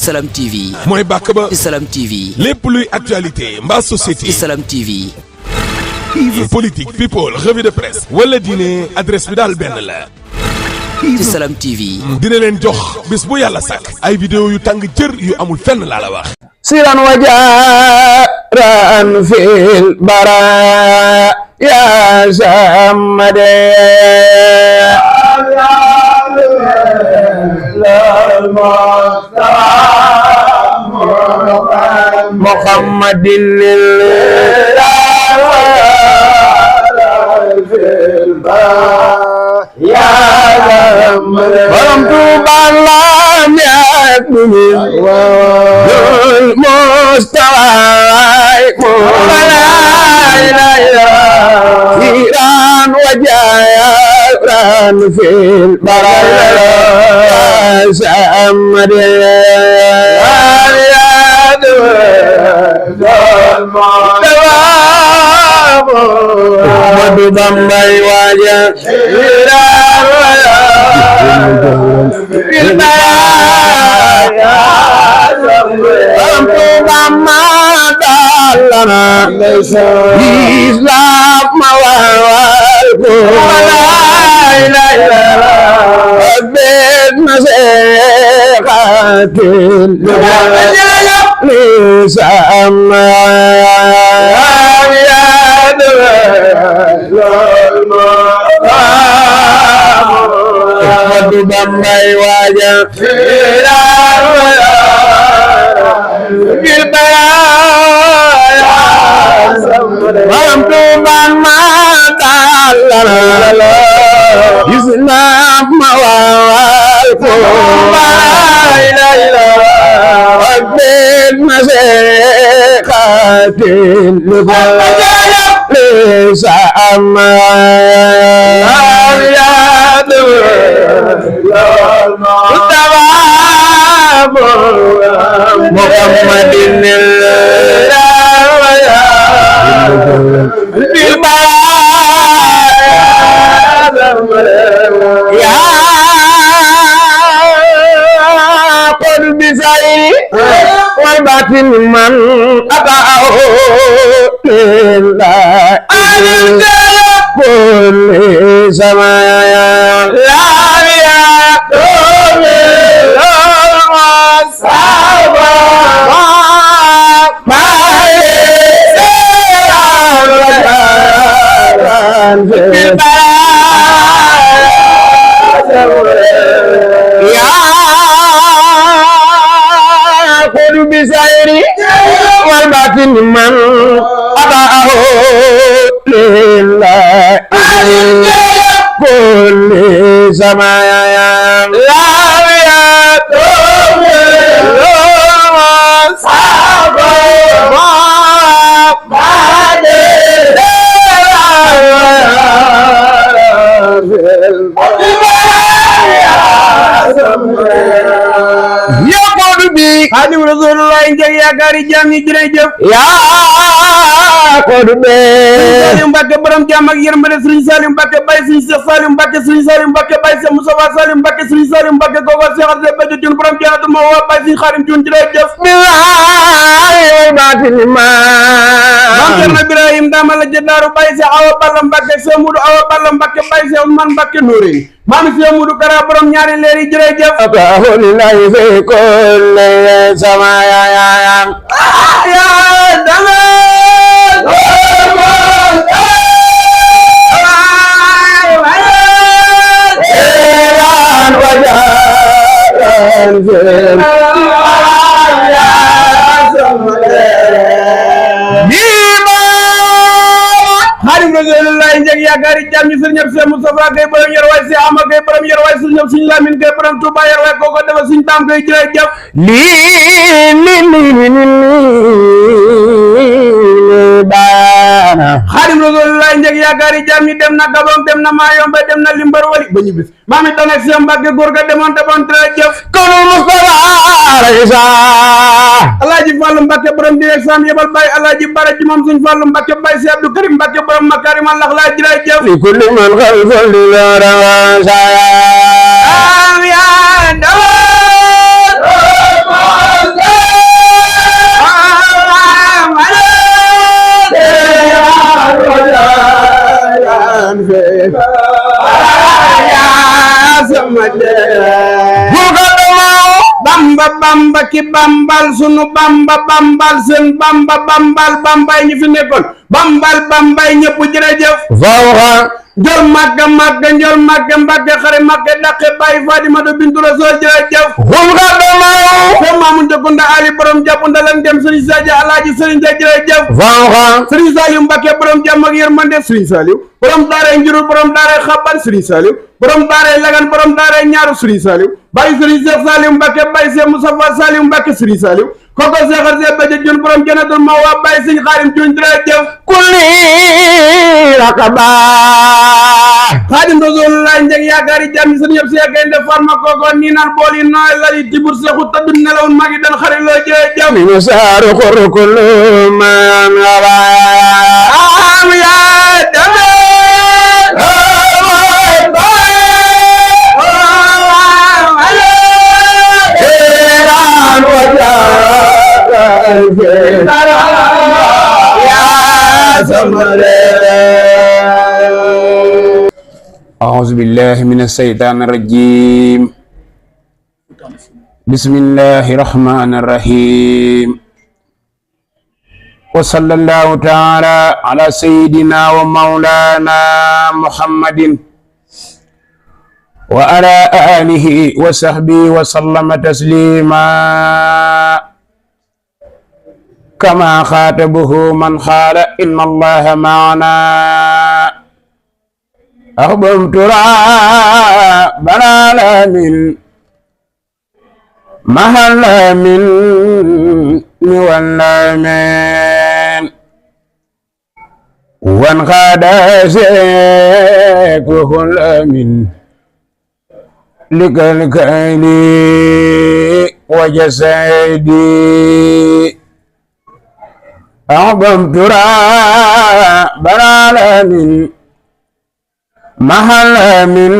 Salam TV. mooy bàkk ba. Salam TV. lépp luy actualité mbaa société. Salam TV. politique people revue de presse wala diine adresse bi daal benn la. Salam TV. dina leen jox bés bu yàlla sàkk ay vidéo yu tàng jër yu amul fenn laa la wax. siran wajaran fil bara ya samade Muhammadin borom Tuuba lam yak min dul mustaway siran wajaran fil bara samade Ahmadu Bambay waja Islam mawal Ahmadu Bambay waja Maam Tuubaa ma dalana Islam ma wal ko la ilaha rabbil masikatin lisa amma Muhammadin ya qad bisai wal batin man ata'u lillahi kulli samaya la man ata'ahu lillahi kulli samaya la Xaadimu Rasuulullaah njëg yaakaari jaam ñi jërëjëf yaa ko du bee Saliou Mbacke borom jaam ak yërmande Serigne Saliou Mbacke Baye Serigne Cheikh Saliou Mbacke Serigne Saliou Mbacke Baye Cheikh Moustapha Saliou Mbacke Serigne Saliou Mbacke gogo Cheikh Ade Béthio Thioune borom jaatu ma waa Baye Serigne Khadim Thioune jërëjëf billahi way baatini ma Maam Cerno Ibrahim dama la jëndaaru Baye Cheikh Awa Balla Mbacke Cheikh Moudou Awa Balla Mbacke Baye Cheikh Ousmane Mbacke Nourine maam Cheikh Moudou Kara borom ñaari leer yi jërëjëf alhamdulillahi fi kulli samaya ya dama yaakaari jàmm ñu sëriñ Cheikh Moustapha Gueye borom yor waay Cheikh Ama Gueye borom yor waay sëriñ Serigne Lamine Gueye borom Touba yor waay koko dafa Serigne Tam Gueye jërëjëf baana Xaadim Rasulullah njëg yaakaari jàmm ñi dem na Gabon dem na Mayombe dem na Limbar wali ba ñu bis maami tanek Cheikh Mbacke góor ga demoon jërëjëf kono Moustapha Raysa Alaaji Fallu Mbacke borom direction yebal Baye Alaaji Bara ji moom Serigne Fallu Mbacke Baye Cheikh Abdou Karim Mbacke borom Makarim Allah la jërëjëf li kulli man khalfal ya bamba bamba ki bambal sunu bamba bambal seen bamba bambal bambay ñi fi nekkoon bambal bambay ñëpp jërëjëf fawxa njol màgga màgga njol màgga mbàgga xare màgga daqe bàyyi Fatimatu bintu Rasul jërëjëf xum xa damaw te maamu njëkkunda ali borom jàpp ndalan dem sëriñ Sadio alaaji sëriñ Sa jërëjëf fawxa sëriñ Saliou Mbacké borom jàmm ak yërmande sëriñ Saliou borom daaray njurul borom daaray xaban sëriñ Saliou borom daaray lagan borom daaray ñaaru sëriñ Saliou bàyyi sëriñ Cheikh Saliou Mbacké bàyyi Cheikh Moustapha Saliou Mbacké sëriñ Saliou koko seexar see baja jun borom janatul mawa bàyyi sëriñ Xaadim Jun jërëjëf kulli rakaba Xaadim Rasulullah njëg yaakaari jàmm sëriñ yëpp see gaynde farma koko nii naan bool yi nooy lali tibur seexu tëddun nelawun magi dan xarit loo jërëjëf mi saaru xurukulu man ngaba am yaa dame أعوذ بالله من الشيطان الرجيم بسم الله الرحمن الرحيم وصلى الله تعالى على سيدنا ومولانا محمد وعلى آله وصحبه وسلم تسليما كما خاطبه من قال إن الله معنا أخبرت ربنا العالمين محل من والنامين وانقاد سيكه الأمين لكالكالي وجسدي أعظمت ربنا العالمين محل من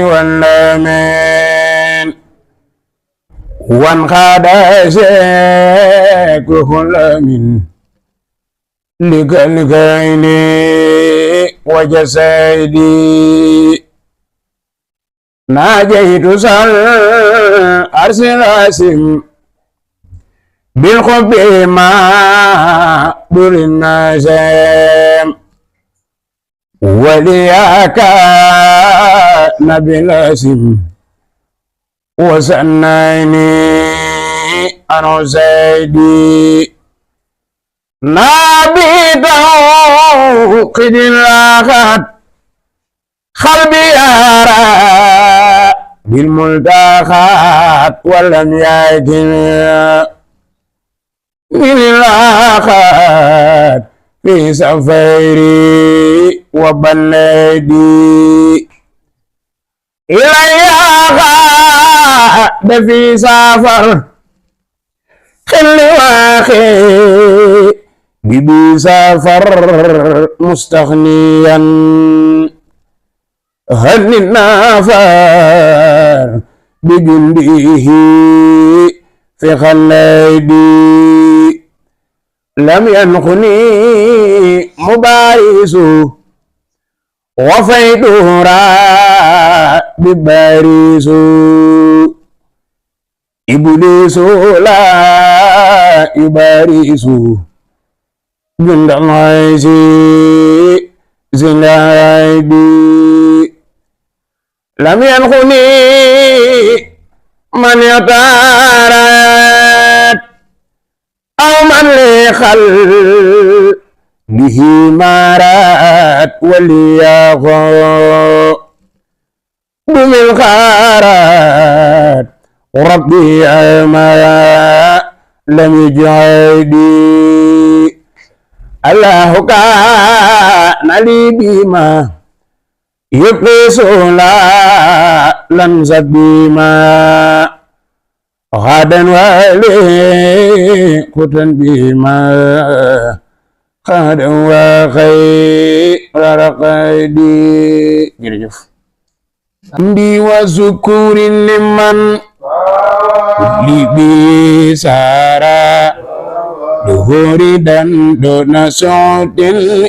والنامين وانقاد سيكه الأمين لكالكالي وجسدي ناجيت سال أرسل أسم بالحب ما دور الناسم ولياك نبي الأسم وسنيني أنا زيدي نبي توقد الآخر قلبي يرى بالملتقات ولم يأتي من الآخر في سفري وبلدي إلي غاد في سفر خلي واخي ببي سفر مستغنيا هل النافر بجنده في خلدي لم ينخني مبارس وفيدورا ببارس إبليس لا يبارس جند الله زنايدي لم ينخني من يطارد أو من لخل به مارات ولياغو بمن خارات ربي أما لم يجعدي الله كان لي بما يقيس لا لنزد بما غدا والي كتن بما غدا وخير رقيدي جرجف حمدي وذكور لمن لبي سارا دهوري دن دون صوت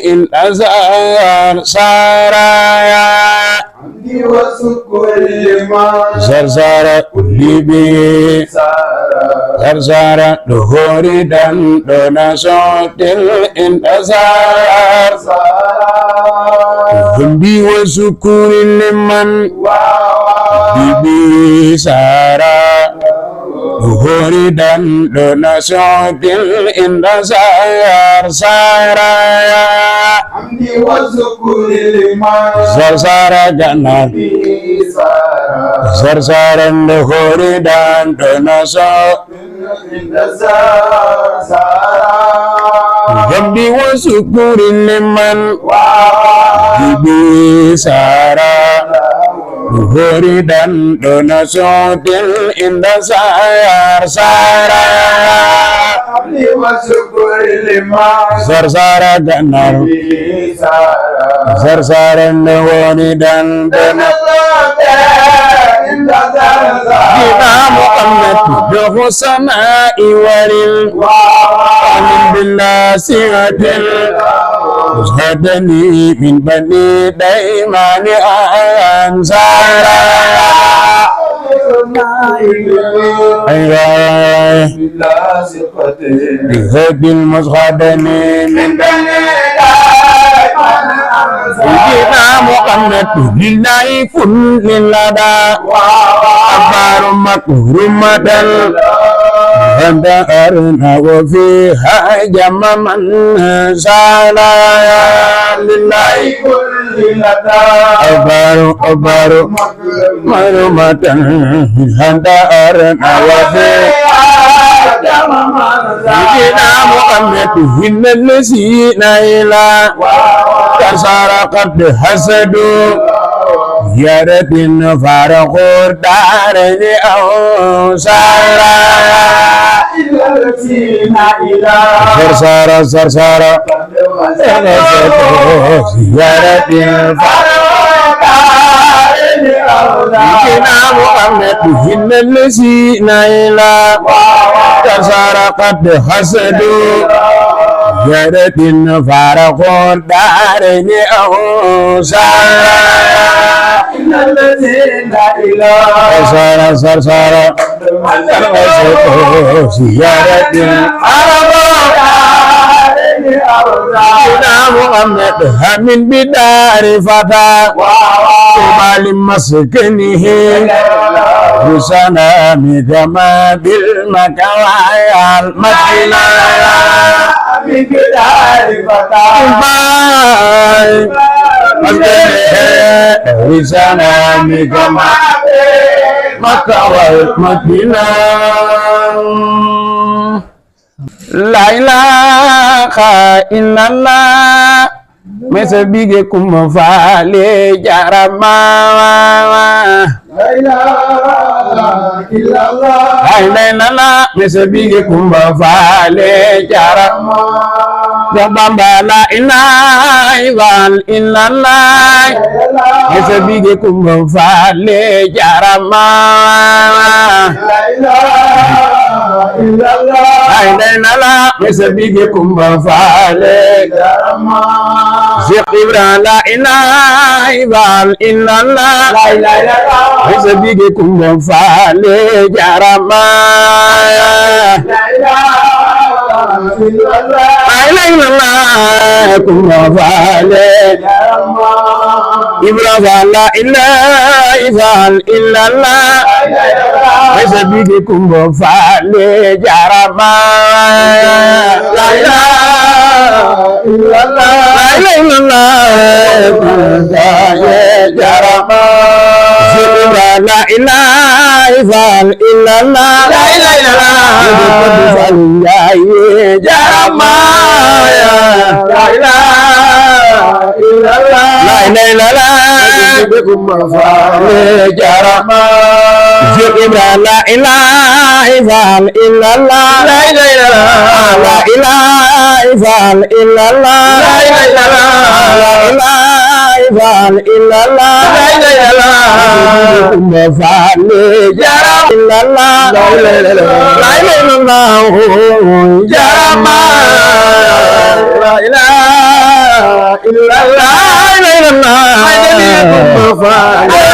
الأزار سارا zarzara libi zarzara dohori dan dona sotil intazar humbi wa sukuri liman libi sara dohori dan dona sotil intazar saraya zarzara ganar zarzaran dohori dan dona Gambi wa syukurin liman Bibisara Duhuri dan dona sotil indah sayar sara Gambi wa syukurin liman Zarsara ganar Zarsaran duhuri dan dona Kita Muhammad Duhu sama'i walil Amin billah sihatil Ushadani min bani daimani ansara Ayah Bihadil mushadani min bani Kita Muhammad lillahi kun lillada Akbaru makrumadan Handa arna wa fiha jamaman sala lillahi kun lillada Akbaru makrumatan Handa arna wa fiha jamaman sala Kita Muhammad hinnalasi naila Kasarakat hasadu Yaratin farakur darani awsara Sarsara sarsara Yaratin farakur darani awsara Kina Muhammad hinnalasi naila Kasarakat hasadu Yaratin farakur darani awsara Sara sara sara Ziyaratin Kita Muhammad Hamin bidari fata Kumalim maskenihi Rusana midama bil makawayal Madina Hamin bidari fata Kumalim Wisana mikama makawal Madinah La ilaha illallah Mesa bige kuma fale jarama La ilaha illallah La ilaha illallah Mesa bige kuma fale jarama Bamba la ilaha illallah Mesa bige kuma fale jarama La ilaha illallah La ilaha illallah Mesa bige kuma fale jarama Syekh Ibrahim la ilaha illallah La ilaha illallah Mesa bige kuma fale jarama La ilaha illallah kuma fale Ibrahim la ilaha illallah Mesa bige kuma fale jarama La ilaha illallah La ilaha illallah kuma jarama Ibrahim la ilaha illallah La ilaha illallah jarama La ilaha illallah La ilaha illallah kuma fale jarama Ibrahim la ilaha illallah La ilaha illallah La ilaha illallah La ilaha illallah La ilaha illallah kuma fale jarama illallah La ilaha illallah jarama La ilaha illallah La ilaha illallah faale